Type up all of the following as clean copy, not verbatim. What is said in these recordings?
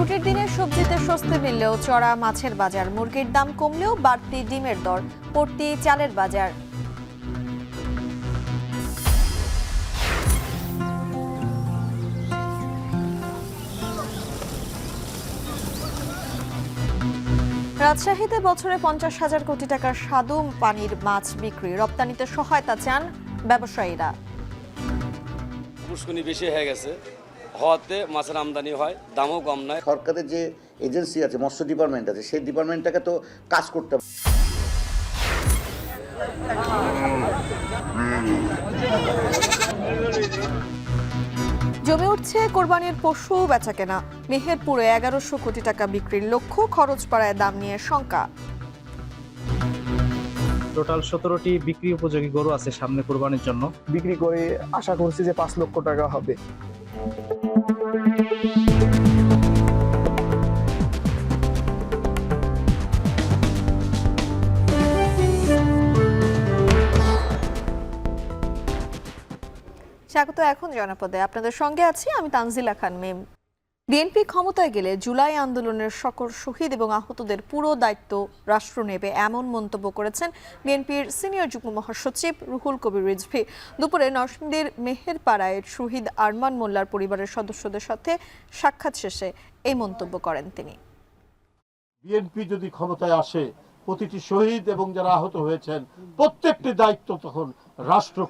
ছুটির দিনে সবজিতে স্বস্তি মিললেও চড়া মাছের বাজার, মুরগির দাম কমলেও বাড়তি ডিমের দর, পড়তি চালের বাজার। রাজশাহীতে বছরে 50,000 কোটি টাকার স্বাদু পানির মাছ বিক্রি, রপ্তানিতে সহায়তা চান ব্যবসায়ীরা। পুষ্কনি বেশি হয়ে গেছে হওয়াতে মাছের আমদানি হয়, দামও কম নয়। সরকারের যে এজেন্সি আছে, মৎস্য ডিপার্টমেন্ট আছে, সেই ডিপার্টমেন্টটাকে তো কাজ করতে হবে। জমে উঠছে কোরবানির পশু বেচাকেনা, মেহেরপুরে 1100 কোটি টাকা বিক্রির লক্ষ্য, খরচ পাড়ায় দাম নিয়ে শঙ্কা। টোটাল 17টি বিক্রি উপযোগী গরু আছে সামনে কোরবানির জন্য। বিক্রি করে আশা করছি যে 5 লক্ষ টাকা হবে। স্বাগত এখন জনপদে, আপনাদের সঙ্গে আছি আমি তানজিলা খান মিম। বিএনপি ক্ষমতায় গেলে জুলাই আন্দোলনের সকল শহীদ এবং আহতদের পুরো দায়িত্ব রাষ্ট্র নেবে, এমন মন্তব্য করেছেন বিএনপির সিনিয়র যুগ্ম মহাসচিব রুহুল কবির রিজভী। দুপুরে নরসিংদীর মেহেরপাড়ায় শহীদ আরমান মোল্লার পরিবারের সদস্যদের সাথে সাক্ষাৎ শেষে এই মন্তব্য করেন তিনি। বিএনপি যদি ক্ষমতায় আসে, প্রতিটি শহীদ এবং যারা আহত হয়েছেন প্রত্যেকটি দায়িত্ব তখন রাষ্ট্র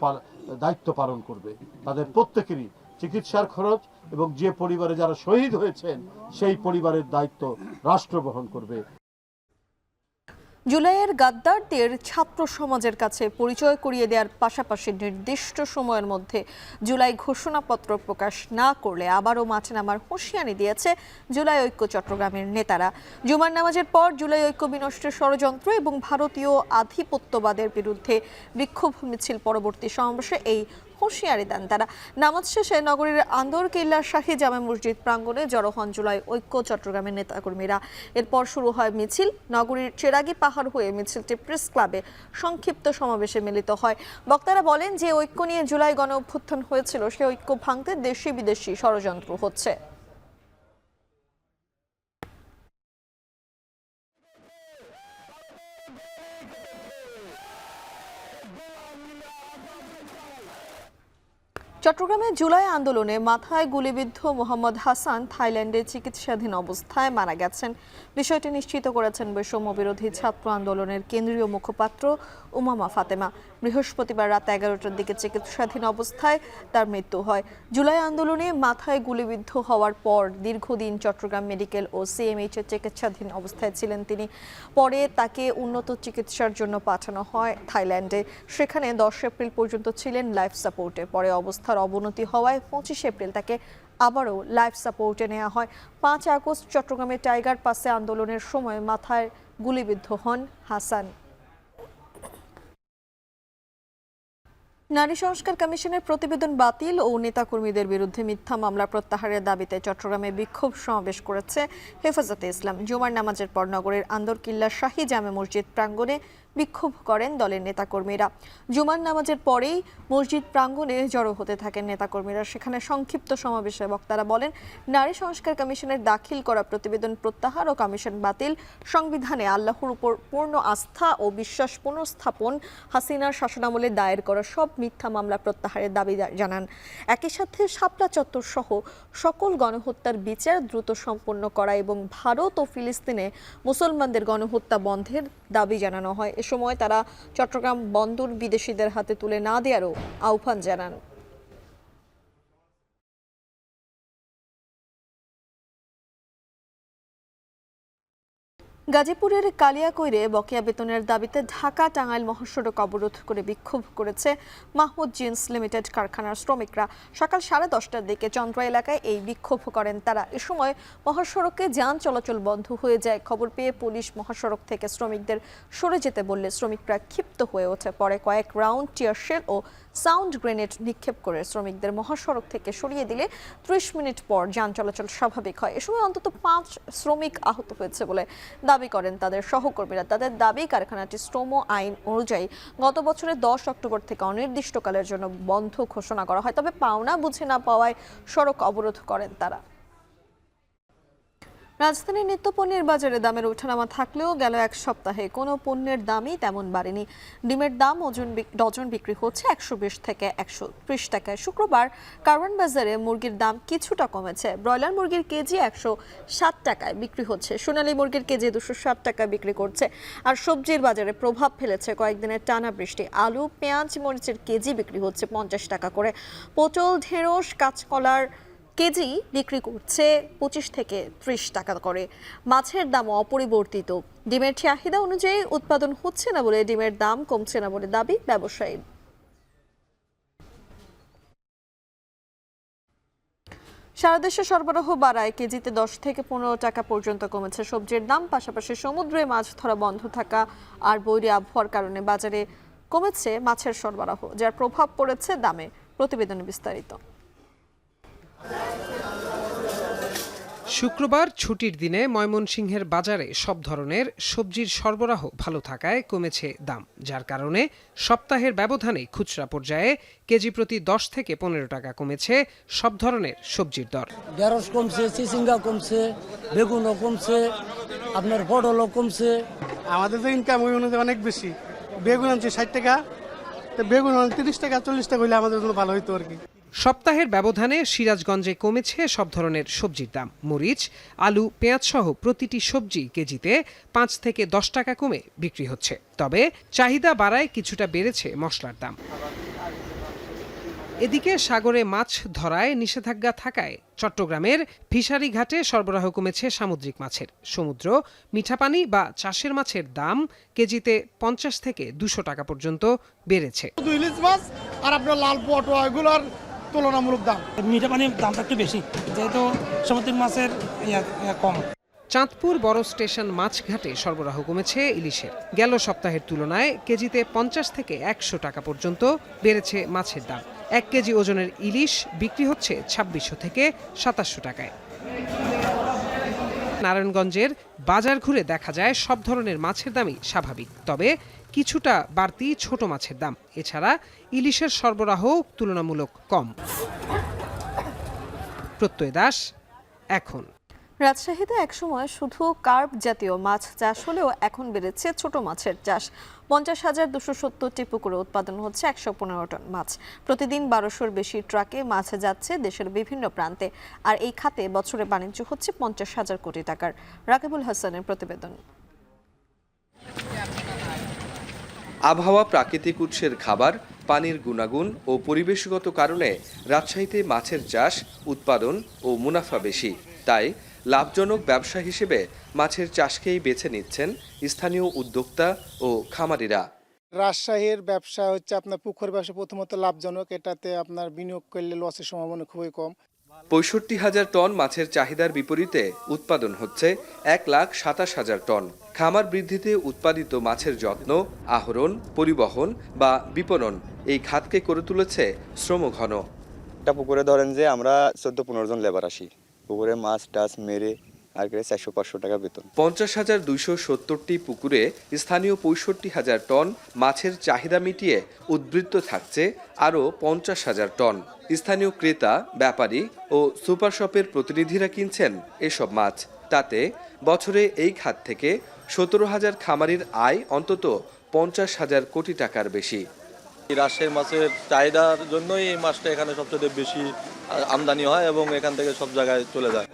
দায়িত্ব পালন করবে। তাদের প্রত্যেকেরই চিকিৎসার খরচ এবং যে পরিবারে যারা শহীদ হয়েছেন সেই পরিবারের দায়িত্ব রাষ্ট্র বহন করবে। জুলাইয়ের গাদ্দারদের ছাত্র সমাজের কাছে পরিচয় করিয়ে দেওয়ার পাশাপাশি নির্দিষ্ট সময়ের মধ্যে জুলাই ঘোষণাপত্র প্রকাশ না করলে আবারও মাঠে নামার হুঁশিয়ারি দিয়েছে জুলাই ঐক্য চট্টগ্রামের নেতারা। জুমার নামাজের পর জুলাই ঐক্য বিনষ্টের ষড়যন্ত্র এবং ভারতীয় আধিপত্যবাদের বিরুদ্ধে বিক্ষোভ মিছিল পরবর্তী সমাবেশে এই হুঁশিয়ারি দেন তারা। নামাজ শেষে নগরীর আন্দরকিল্লা শাহী জামে মসজিদ প্রাঙ্গণে জড়ো হন জুলাই ঐক্য চট্টগ্রামের নেতাকর্মীরা। এরপর শুরু হয় মিছিল। নগরীর চেরাগি পাহাড় হয়ে মিছিলটি প্রেস ক্লাবে সংক্ষিপ্ত সমাবেশে মিলিত হয়। বক্তারা বলেন, যে ঐক্য নিয়ে জুলাই গণ অভ্যুত্থান হয়েছিল সে ঐক্য ভাঙতে দেশি বিদেশি ষড়যন্ত্র হচ্ছে। চট্টগ্রামে জুলাই আন্দোলনে মাথায় গুলিবিদ্ধ মোহাম্মদ হাসান থাইল্যান্ডে চিকিৎসাধীন অবস্থায় মারা গেছেন। বিষয়টি নিশ্চিত করেছেন বৈষম্য বিরোধী ছাত্র আন্দোলনের কেন্দ্রীয় মুখপাত্র উমামা ফাতেমা। বৃহস্পতিবার রাত 11টার দিকে চিকিৎসাধীন অবস্থায় তার মৃত্যু হয়। জুলাই আন্দোলনে মাথায় গুলিবিদ্ধ হওয়ার পর দীর্ঘদিন চট্টগ্রাম মেডিকেল ও সিএমএইচে চিকিৎসাধীন অবস্থায় ছিলেন তিনি। পরে তাকে উন্নত চিকিৎসার জন্য পাঠানো হয় থাইল্যান্ডে। সেখানে 10 এপ্রিল পর্যন্ত ছিলেন লাইফ সাপোর্টে। পরে অবস্থার অবনতি হওয়ায় 25 এপ্রিল তাকে আবারও লাইফ সাপোর্টে নেওয়া হয়। 5 আগস্ট চট্টগ্রামের টাইগার পাসে আন্দোলনের সময় মাথায় গুলিবিদ্ধ হন হাসান। নারী সংস্কার কমিশনের প্রতিবেদন বাতিল ও নেতাকর্মীদের বিরুদ্ধে মিথ্যা মামলা প্রত্যাহারের দাবিতে চট্টগ্রামে বিক্ষোভ সমাবেশ করেছে হেফাজতে ইসলাম। জুমার নামাজের পর নগরের আন্দরকিল্লা শাহী জামে মসজিদ প্রাঙ্গণে বিক্ষোভ করেন দলের নেতাকর্মীরা। জুমার নামাজের পরেই মসজিদ প্রাঙ্গণে জড়ো হতে থাকেন নেতাকর্মীরা। সেখানে সংক্ষিপ্ত সমাবেশে বক্তারা বলেন, নারী সংস্কার কমিশনের দাখিল করা প্রতিবেদন প্রত্যাহার ও কমিশন বাতিল, সংবিধানে আল্লাহর উপর পূর্ণ আস্থা ও বিশ্বাস পুনঃস্থাপন, হাসিনার শাসনামলে দায়ের করা সব মিথ্যা মামলা প্রত্যাহারের দাবি জানান। একই সাথে শাপলা চত্বর সহ সকল গণহত্যার বিচার দ্রুত সম্পন্ন করা এবং ভারত ও ফিলিস্তিনে মুসলমানদের গণহত্যা বন্ধের দাবি জানানো হয়। এ সময় তারা চট্টগ্রাম বন্দর বিদেশিদের হাতে তুলে না দেওয়ারও আহ্বান জানান। গাজীপুরের কালিয়াকৈরে বকেয়া বেতনের দাবিতে ঢাকা টাঙ্গাইল মহাসড়ক অবরোধ করে বিক্ষোভ করেছে মাহমুদ জিন্স লিমিটেড কারখানার শ্রমিকরা। সকাল 10:30টার দিকে চন্দ্র এলাকায় এই বিক্ষোভ করেন তারা। এ সময় মহাসড়কে যান চলাচল বন্ধ হয়ে যায়। খবর পেয়ে পুলিশ মহাসড়ক থেকে শ্রমিকদের সরে যেতে বললে শ্রমিকরা ক্ষিপ্ত হয়ে ওঠে। পরে কয়েক রাউন্ড টিয়ারশেল ও সাউন্ড গ্রেনেড নিক্ষেপ করে শ্রমিকদের মহাসড়ক থেকে সরিয়ে দিলে 30 মিনিট পর যান চলাচল স্বাভাবিক হয়। এ সময় অন্তত 5 শ্রমিক আহত হয়েছে বলে দাবি করেন তাদের সহকর্মীরা। তাদের দাবি, কারখানাটি শ্রম আইন অনুযায়ী গত বছরের 10 অক্টোবর থেকে অনির্দিষ্টকালের জন্য বন্ধ ঘোষণা করা হয়। তবে পাওনা বুঝে না পাওয়ায় সড়ক অবরোধ করেন তারা। রাজধানীর নিত্যপণ্যের বাজারে দামের ওঠানামা থাকলেও গেল এক সপ্তাহে কোনো পণ্যের দামই তেমন বাড়েনি। ডিমের দাম ডজন বিক্রি হচ্ছে 120 থেকে 130 টাকায়। শুক্রবার কারওয়ান বাজারে মুরগির দাম কিছুটা কমেছে। ব্রয়লার মুরগির কেজি 160 টাকায় বিক্রি হচ্ছে, সোনালী মুরগির কেজি 260 টাকায় বিক্রি করছে। আর সবজির বাজারে প্রভাব ফেলেছে কয়েকদিনের টানা বৃষ্টি। আলু, পেঁয়াজ, মরিচের কেজি বিক্রি হচ্ছে 50 টাকা করে। পটল, ঢেঁড়স, কাঁচকলার কেজি বিক্রি করছে 25 থেকে 30 টাকা করে। মাছের দাম অপরিবর্তিত। ডিমের চাহিদা অনুযায়ী উৎপাদন হচ্ছে না বলে ডিমের দাম কমছে না বলে দাবি ব্যবসায়ীর। সারা দেশে সরবরাহ বাড়ায় কেজিতে 10 থেকে 15 টাকা পর্যন্ত কমেছে সবজির দাম। পাশাপাশি সমুদ্রে মাছ ধরা বন্ধ থাকা আর বৈরী আবহাওয়ার কারণে বাজারে কমেছে মাছের সরবরাহ, যার প্রভাব পড়েছে দামে। প্রতিবেদনে বিস্তারিত। শুক্রবার ছুটির দিনে ময়মনসিংহের বাজারে সব ধরনের সবজির সরবরাহ ভালো থাকায় কমেছে দাম, যার কারণে সপ্তাহের ব্যবধানে খুচরা পর্যায়ে কেজি প্রতি 10 থেকে 15 টাকা কমেছে সব ধরনের সবজির দর। ঢেঁড়স কমছে, চিচিঙ্গা কমছে, বেগুনও কমছে, আপনার পটলও কমছে। আমাদের তো ইনকাম ওই অনুযায়ী অনেক বেশি। বেগুন আনছে 60 টাকা, তো বেগুন 30 টাকা 40 টাকা হইলে আমাদের জন্য ভালো হইতো আর কি। সপ্তাহের ব্যবধানে সিরাজগঞ্জে কমেছে সব ধরনের সবজির দাম। মরিচ, আলু, পেঁয়াজ সহ প্রতিটি সবজি কেজিতে 5 থেকে 10 টাকা কমে বিক্রি হচ্ছে। তবে চাহিদা বাড়ায় কিছুটা বেড়েছে মশলার দাম। এদিকে সাগরে মাছ ধরায় নিষেধাজ্ঞা থাকায় চট্টগ্রামের ফিশারি ঘাটে সরবরাহ কমেছে সামুদ্রিক মাছের। সমুদ্র, মিঠাপানি বা চাষের মাছের দাম কেজিতে 50 থেকে 200 টাকা পর্যন্ত বেড়েছে। ইলিশ মাছ আর আপনার লাল পটো এগুলোর তুলনামূলক দাম। মিঠা পানির দামটা একটু বেশি, যেহেতু সামুদ্রিক মাছের কম। চাঁদপুর বড় স্টেশন মাছঘাটে সরবরাহ কমেছে ইলিশের। গেল সপ্তাহের তুলনায় কেজিতে 50 থেকে 100 টাকা পর্যন্ত বেড়েছে মাছের দাম। 1 কেজি ওজনের ইলিশ বিক্রি হচ্ছে 2600 থেকে 2700 টাকায়। নারায়ণগঞ্জের বাজার ঘুরে দেখা যায় সব ধরনের মাছের দামই স্বাভাবিক, তবে কিছুটা বাড়তি ছোট মাছের দাম। এছাড়া ইলিশের সরবরাহ তুলনামূলক কম। প্রত্যয় দাস, এখন। রাজশাহীতে একসময় শুধু কার্প জাতীয় মাছ চাষ হলেও এখন বেড়েছে ছোট মাছের চাষ। 50,270টি পুকুরে উৎপাদন হচ্ছে 115 টন মাছ। প্রতিদিন 1200-র বেশি ট্রাকে মাছ যাচ্ছে দেশের বিভিন্ন প্রান্তে। আর এই খাতে বছরে বাণিজ্য হচ্ছে 50,000 কোটি টাকার। রাকিবুল হাসানের প্রতিবেদন। আবহাওয়া, প্রাকৃতিক উৎসের খাবার, পানির গুণাগুণ ও পরিবেশগত কারণে রাজশাহীতে মাছের চাষ, উৎপাদন ও মুনাফা বেশি। তাই লাভজনক ব্যবসা হিসেবে মাছের চাষকেই বেছে নিচ্ছেন স্থানীয় উদ্যোক্তা ও খামারিরা। রাজশাহীর ব্যবসা হচ্ছে আপনার পুকুর ব্যবসা প্রথমত লাভজনক, এটাতে আপনার বিনিয়োগ করলে লসের সম্ভাবনা খুবই কম। 65,000 টন মাছের চাহিদার বিপরীতে উৎপাদন হচ্ছে 1,27,000 টন। খামার বৃদ্ধিতে উৎপাদিত মাছের যত্ন, আহরণ, পরিবহন বা বিপণন এই খাতকে করে তুলেছে শ্রমঘন। একটা পুকুরে ধরেন যে আমরা 14-15 জন লেবার আসি, পুকুরে মাছ টাছ মেরে আর 400-500 টাকা বেতন। 50,270টি পুকুরে স্থানীয় 65,000 টন মাছের চাহিদা মিটিয়ে উদ্বৃত্ত থাকছে আরও 50,000 টন। স্থানীয় ক্রেতা, ব্যাপারী ও সুপার শপের প্রতিনিধিরা কিনছেন এসব মাছ। তাতে বছরে এই খাত থেকে 17,000 খামারির আয় অন্তত 50,000 কোটি টাকার বেশি। রাজশাহীর মাছের চাহিদার জন্যই এই মাছটা এখানে সবচেয়ে বেশি আমদানি হয় এবং এখান থেকে সব জায়গায় চলে যায়।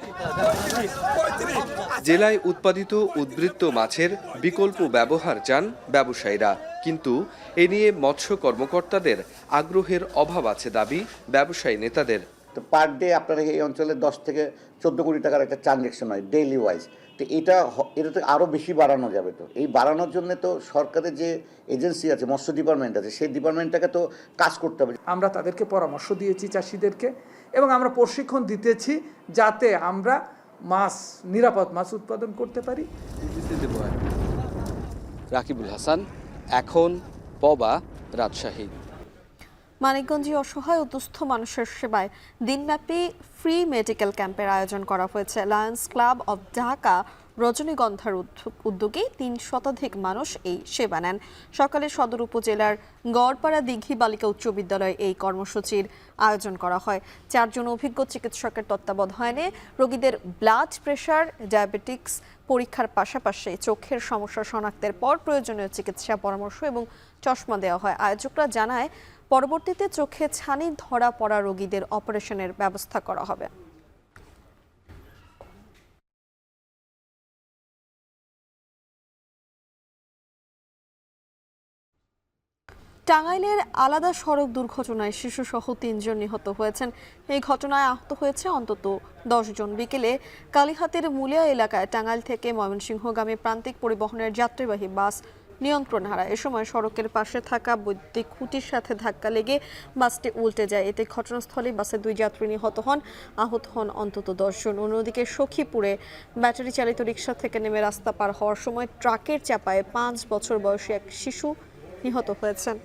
জেলায় উৎপাদিত উদ্বৃত্ত মাছের বিকল্প ব্যবহার চান ব্যবসায়ীরা, কিন্তু এ নিয়ে মৎস্য কর্মকর্তাদের আগ্রহের অভাব আছে দাবি ব্যবসায়ী নেতাদের। তো পার ডে আপনার এই অঞ্চলে 10 থেকে 14 কোটি টাকার একটা ট্রানজ্যাকশন হয় ডেইলি ওয়াইজ। তো এটা তো আরও বেশি বাড়ানো যাবে। তো এই বাড়ানোর জন্য তো সরকারের যে এজেন্সি আছে, মৎস্য ডিপার্টমেন্ট আছে, সেই ডিপার্টমেন্টটাকে তো কাজ করতে হবে। আমরা তাদেরকে পরামর্শ দিয়েছি চাষিদেরকে, এবং আমরা প্রশিক্ষণ দিতেছি যাতে আমরা মাছ, নিরাপদ মাছ উৎপাদন করতে পারি। রাকিবুল হাসান, এখন, পবা, রাজশাহী। মানিকগঞ্জে অসহায় ও দুস্থ মানুষের সেবায় দিনব্যাপী ফ্রি মেডিকেল ক্যাম্পের আয়োজন করা হয়েছে। লায়ন্স ক্লাব অব ঢাকা রজনীগন্ধার উদ্যোগে ৩ শতাধিক মানুষ এই সেবা নেন। সকালে সদর উপজেলার গড়পাড়া দিঘি বালিকা উচ্চ বিদ্যালয়ে এই কর্মসূচির আয়োজন করা হয়। 4 জন অভিজ্ঞ চিকিৎসকের তত্ত্বাবধানে রোগীদের ব্লাড প্রেশার, ডায়াবেটিক্স পরীক্ষার পাশাপাশি চোখের সমস্যা শনাক্তের পর প্রয়োজনীয় চিকিৎসা পরামর্শ এবং চশমা দেওয়া হয়। আয়োজকরা জানায়, পরবর্তীতে চোখে ছানি ধরা পড়া রোগীদের অপারেশনের ব্যবস্থা করা হবে। টাঙ্গাইলের আলাদা সড়ক দুর্ঘটনায় শিশুসহ 3 জন নিহত হয়েছেন। এই ঘটনায় আহত হয়েছে অন্তত 10 জন। বিকেলে কালীহাতের মুলিয়া এলাকায় টাঙ্গাইল থেকে ময়মনসিংহগামী প্রান্তিক পরিবহনের যাত্রীবাহী বাস নিয়ন্ত্রণ হারায়। এ সময় সড়কের পাশে থাকা বৈদ্যুতিক খুঁটির সাথে ধাক্কা লেগে বাসটি উল্টে যায়। এতে ঘটনাস্থলে বাসে 2 যাত্রী নিহত হন, আহত হন অন্তত 10 জন। অন্যদিকে সখীপুরে ব্যাটারি চালিত রিকশা থেকে নেমে রাস্তা পার হওয়ার সময় ট্রাকের চাপায় 5 বছর বয়সী এক শিশু নিহত হয়েছেন।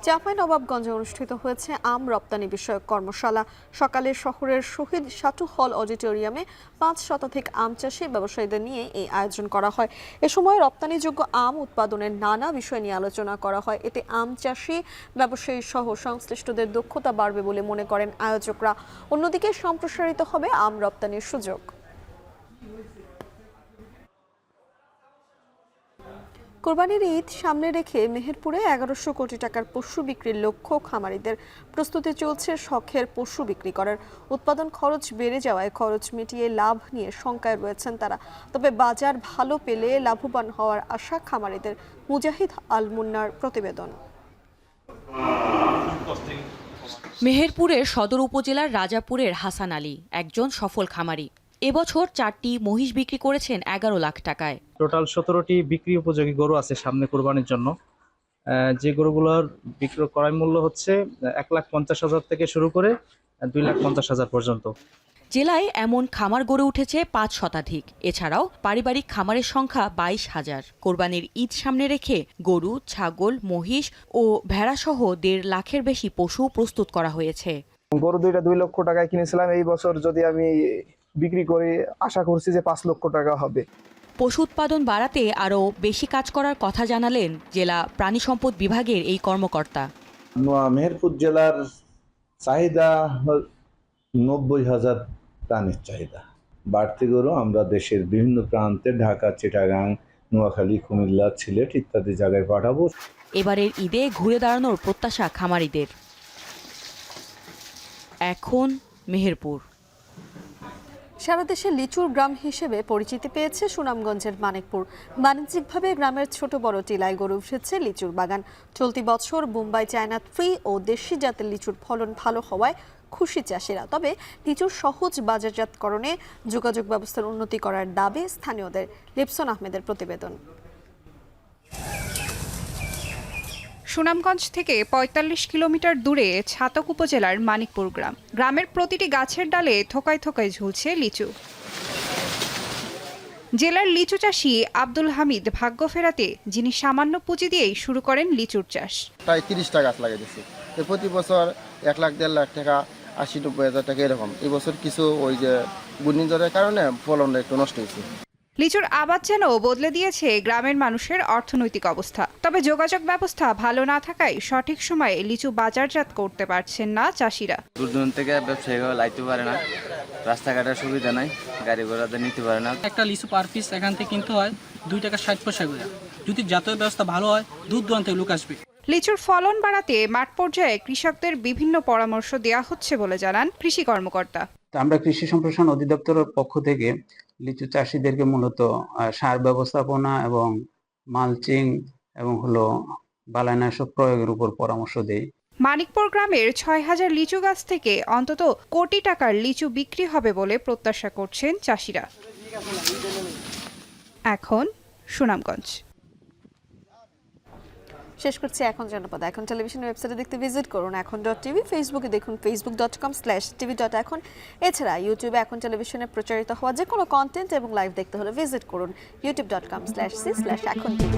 চাঁপাইনবাবগঞ্জে অনুষ্ঠিত হয়েছে আম রপ্তানি বিষয়ক কর্মশালা। সকালে শহরের শহীদ সাটু হল অডিটোরিয়ামে 5 শতাধিক আম চাষি ব্যবসায়ীদের নিয়ে এই আয়োজন করা হয়। এ সময় রপ্তানিযোগ্য আম উৎপাদনের নানা বিষয় নিয়ে আলোচনা করা হয়। এতে আম চাষি, ব্যবসায়ী সহ সংশ্লিষ্টদের দক্ষতা বাড়বে বলে মনে করেন আয়োজকরা। অন্যদিকে সম্প্রসারিত হবে আম রপ্তানির সুযোগ। কোরবানির ঈদ সামনে রেখে মেহেরপুরে 1100 কোটি টাকার পশু বিক্রির লক্ষ্য খামারিদের। প্রস্তুতি চলছে শখের পশু বিক্রি করার। উৎপাদন খরচ বেড়ে যাওয়ায় খরচ মিটিয়ে লাভ নিয়ে শঙ্কায় রয়েছেন তারা। তবে বাজার ভালো পেলে লাভবান হওয়ার আশা খামারিদের। মুজাহিদ আল মুন্নার প্রতিবেদন। মেহেরপুরের সদর উপজেলার রাজাপুরের হাসান আলী একজন সফল খামারি। এবছর 4টি মহিষ বিক্রি করেছেন 11 লাখ টাকায়। টোটাল 17টি বিক্রি উপযোগী গরু আছে সামনে কোরবানির জন্য। যে গরুগুলোর বিক্রয় ক্রয় মূল্য হচ্ছে 1,50,000 থেকে শুরু করে 2,50,000 পর্যন্ত। জেলায় এমন খামার গড়ে উঠেছে 5 শতাধিক। এছাড়াও পারিবারিক খামারের সংখ্যা 22,000। কোরবানির ঈদ সামনে রেখে গরু, ছাগল, মহিষ ও ভেড়াসহ 1.5 লাখের বেশি পশু প্রস্তুত করা হয়েছে। গরু 2 লক্ষ টাকায় কিনেছিলাম। এই বছর যদি আমি বিক্রি করি, আশা করছি যে 5 লক্ষ টাকা হবে। পশু উৎপাদন বাড়াতে আরও বেশি কাজ করার কথা জানালেন জেলা প্রাণী সম্পদ বিভাগের এই কর্মকর্তা। মেহেরপুর জেলার চাহিদা 90,000 প্রাণীর চাহিদা। বাড়তি গরু আমরা দেশের বিভিন্ন প্রান্তে ঢাকা, চিটাগাং, নোয়াখালী, কুমিল্লা, সিলেট ইত্যাদি জায়গায় পাঠাবো। এবারের ঈদে ঘুরে দাঁড়ানোর প্রত্যাশা খামারিদের। এখন মেহেরপুর। সারা দেশে লিচুর গ্রাম হিসেবে পরিচিতি পেয়েছে সুনামগঞ্জের মানিকপুর। বাণিজ্যিকভাবে গ্রামের ছোট বড় টিলায় গড়ে উঠেছে লিচুর বাগান। চলতি বছর বোম্বাই, চায়না ফ্রি ও দেশি জাতের লিচুর ফলন ভালো হওয়ায় খুশি চাষিরা। তবে লিচুর সহজ বাজারজাতকরণে যোগাযোগ ব্যবস্থার উন্নতি করার দাবি স্থানীয়দের। লিপসন আহমেদের প্রতিবেদন। সুনামগঞ্জ থেকে 45 কিলোমিটার দূরে ছাতক উপজেলার মানিকপুর গ্রাম। গ্রামের প্রতিটি গাছের ডালে থোকায় থোকায় ঝুলছে লিচু। জেলার লিচু চাষি আব্দুল হামিদ ভাগ্য ফেরাতে যিনি সামান্য পুঁজি দিয়েই শুরু করেন লিচুর চাষ। প্রায় 30টা গাছ লাগিয়েছি। প্রতি বছর 1 লাখ 1.5 লাখ টাকা, 80-90 হাজার টাকা এরকম। এই বছর কিছু ওই যে ঘূর্ণিঝড়ের কারণে ফলনটা একটু নষ্ট হয়েছে। লিচুর আবাদ যেন বদলে দিয়েছে গ্রামের মানুষের অর্থনৈতিক অবস্থা। তবে যোগাযোগ ব্যবস্থা ভালো না থাকায় সঠিক সময়ে লিচু বাজারজাত করতে পারছেন না চাষিরা। দূর দূরান্ত থেকে ব্যবসায়ীরা লাইতে পারে না, রাস্তাঘাটের সুবিধা নাই, গাড়ি ঘোড়াতে নিতে পারে না। একটা লিচু পার পিস এখান থেকে কিনতে হয় 2 টাকা 60 পয়সা করে। যদি যাতায়াত ব্যবস্থা ভালো হয়, দূর দূরান্তে লোক আসবে। লিচুর ফলন বাড়াতে মাঠ পর্যায়ে কৃষকদের বিভিন্ন পরামর্শ দেওয়া হচ্ছে বলে জানান কৃষি কর্মকর্তা। আমরা কৃষি সম্প্রসারণ অধিদপ্তরের পক্ষ থেকে লিচু চাষিদেরকে মূলত সার ব্যবস্থাপনা এবং মালচিং এবং বালাইনাশক প্রয়োগের উপর পরামর্শ দেই। মানিকপুর গ্রামের 6,000 লিচু গাছ থেকে অন্তত কোটি টাকার লিচু বিক্রি হবে বলে প্রত্যাশা করছেন চাষিরা। এখন সুনামগঞ্জ। শেষ করছি এখন জনপদ। এখন টেলিভিশনের ওয়েবসাইটে দেখতে ভিজিট করুন এখন.tv, ফেসবুকে দেখুন facebook.com/tv.এখন। এছাড়া ইউটিউবে এখন টেলিভিশনে প্রচারিত হওয়া যে কোনো কন্টেন্ট এবং লাইভ দেখতে হলে ভিজিট করুন youtube.com/c/এখন tv।